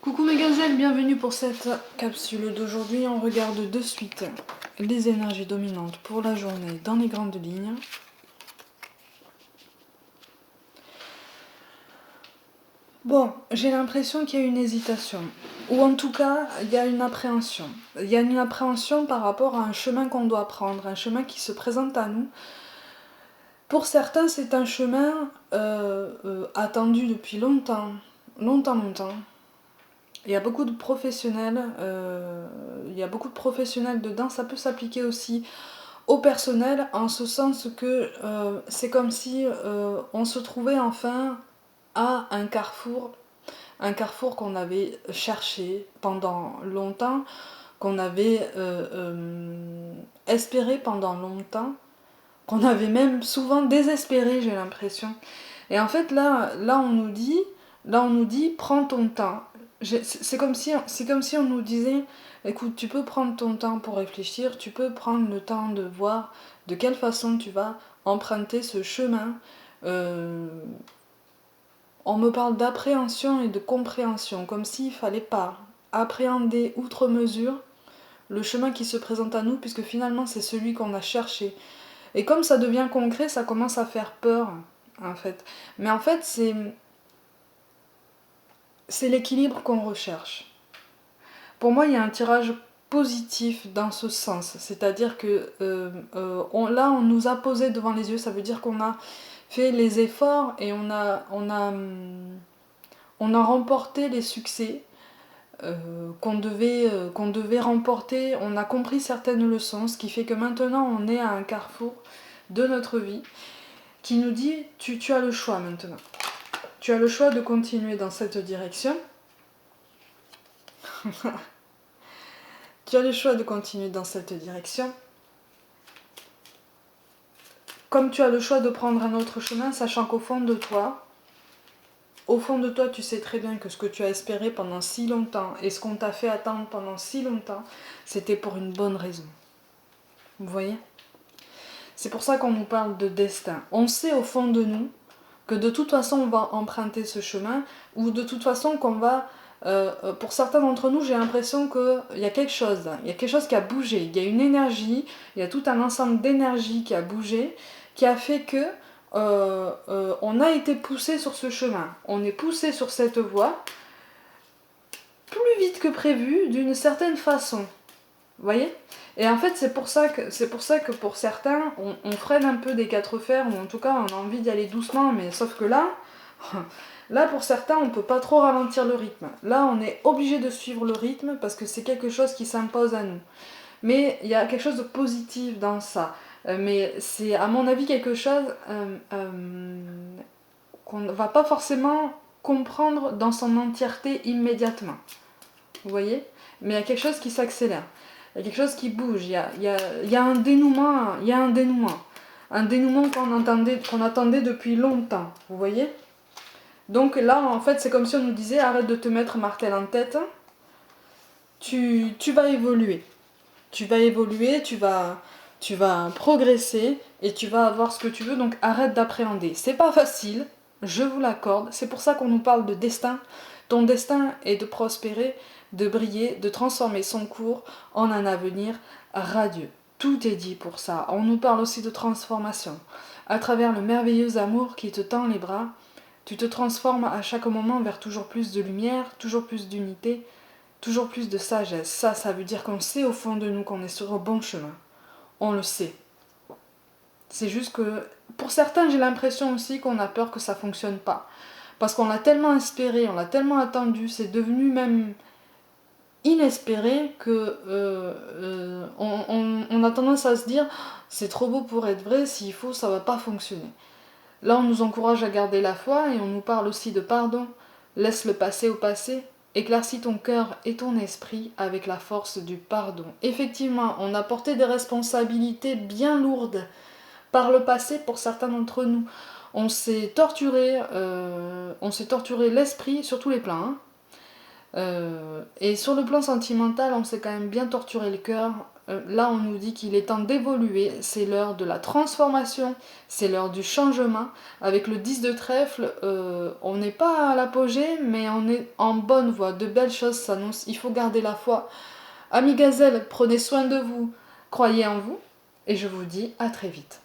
Coucou mes gazelles, bienvenue pour cette capsule d'aujourd'hui. On regarde de suite les énergies dominantes pour la journée dans les grandes lignes. Bon, j'ai l'impression qu'il y a une hésitation, ou en tout cas, il y a une appréhension. Il y a une appréhension par rapport à un chemin qu'on doit prendre, un chemin qui se présente à nous. Pour certains, c'est un chemin attendu depuis longtemps. Il y a beaucoup de professionnels, dedans. Ça peut s'appliquer aussi au personnel, en ce sens que c'est comme si on se trouvait enfin à un carrefour qu'on avait cherché pendant longtemps, qu'on avait espéré pendant longtemps, qu'on avait même souvent désespéré, j'ai l'impression. Et en fait, là on nous dit, prends ton temps. C'est comme si on nous disait, écoute, tu peux prendre ton temps pour réfléchir, tu peux prendre le temps de voir de quelle façon tu vas emprunter ce chemin. On me parle d'appréhension et de compréhension, comme s'il ne fallait pas appréhender outre mesure le chemin qui se présente à nous, puisque finalement c'est celui qu'on a cherché. Et comme ça devient concret, ça commence à faire peur, en fait. Mais en fait, c'est l'équilibre qu'on recherche. Pour moi, il y a un tirage positif dans ce sens. C'est-à-dire que là, on nous a posé devant les yeux, ça veut dire qu'on a fait les efforts et on a remporté les succès qu'on devait remporter. On a compris certaines leçons, ce qui fait que maintenant, on est à un carrefour de notre vie qui nous dit, tu as le choix maintenant. Tu as le choix de continuer dans cette direction. Tu as le choix de continuer dans cette direction. Comme tu as le choix de prendre un autre chemin, sachant qu'au fond de toi, tu sais très bien que ce que tu as espéré pendant si longtemps et ce qu'on t'a fait attendre pendant si longtemps, c'était pour une bonne raison. Vous voyez ? C'est pour ça qu'on nous parle de destin. On sait au fond de nous que de toute façon on va emprunter ce chemin, ou de toute façon qu'on va... pour certains d'entre nous, j'ai l'impression qu'il y a quelque chose, il y a quelque chose qui a bougé, il y a une énergie, il y a tout un ensemble d'énergie qui a bougé, qui a fait que on a été poussé sur ce chemin, on est poussé sur cette voie, plus vite que prévu, d'une certaine façon. Vous voyez ? Et en fait, c'est pour ça que pour certains, on freine un peu des quatre fers, ou en tout cas, on a envie d'y aller doucement, mais sauf que là, pour certains, on ne peut pas trop ralentir le rythme. Là, on est obligé de suivre le rythme parce que c'est quelque chose qui s'impose à nous. Mais il y a quelque chose de positif dans ça. Mais c'est, à mon avis, quelque chose qu'on ne va pas forcément comprendre dans son entièreté immédiatement. Vous voyez ? Mais il y a quelque chose qui s'accélère. Il y a quelque chose qui bouge, il y a un dénouement, un dénouement qu'on attendait depuis longtemps, vous voyez ? Donc là, en fait, c'est comme si on nous disait, arrête de te mettre martel en tête, tu vas évoluer. Tu vas progresser et tu vas avoir ce que tu veux, donc arrête d'appréhender. C'est pas facile, je vous l'accorde, c'est pour ça qu'on nous parle de destin. Ton destin est de prospérer, de briller, de transformer son cours en un avenir radieux. Tout est dit pour ça. On nous parle aussi de transformation. À travers le merveilleux amour qui te tend les bras, tu te transformes à chaque moment vers toujours plus de lumière, toujours plus d'unité, toujours plus de sagesse. Ça veut dire qu'on sait au fond de nous qu'on est sur le bon chemin. On le sait. C'est juste que, pour certains, j'ai l'impression aussi qu'on a peur que ça fonctionne pas. Parce qu'on l'a tellement espéré, on l'a tellement attendu, c'est devenu même inespéré que on a tendance à se dire c'est trop beau pour être vrai, s'il faut ça va pas fonctionner. Là on nous encourage à garder la foi et on nous parle aussi de pardon. Laisse le passé au passé, éclaircis ton cœur et ton esprit avec la force du pardon. Effectivement, on a porté des responsabilités bien lourdes par le passé pour certains d'entre nous. On s'est torturé l'esprit sur tous les plans, hein. Et sur le plan sentimental, on s'est quand même bien torturé le cœur Là, on nous dit qu'il est temps d'évoluer, c'est l'heure de la transformation, c'est l'heure du changement. Avec le 10 de trèfle, on n'est pas à l'apogée, mais on est en bonne voie. De belles choses s'annoncent, il faut garder la foi. Amis gazelles, prenez soin de vous, croyez en vous, et je vous dis à très vite.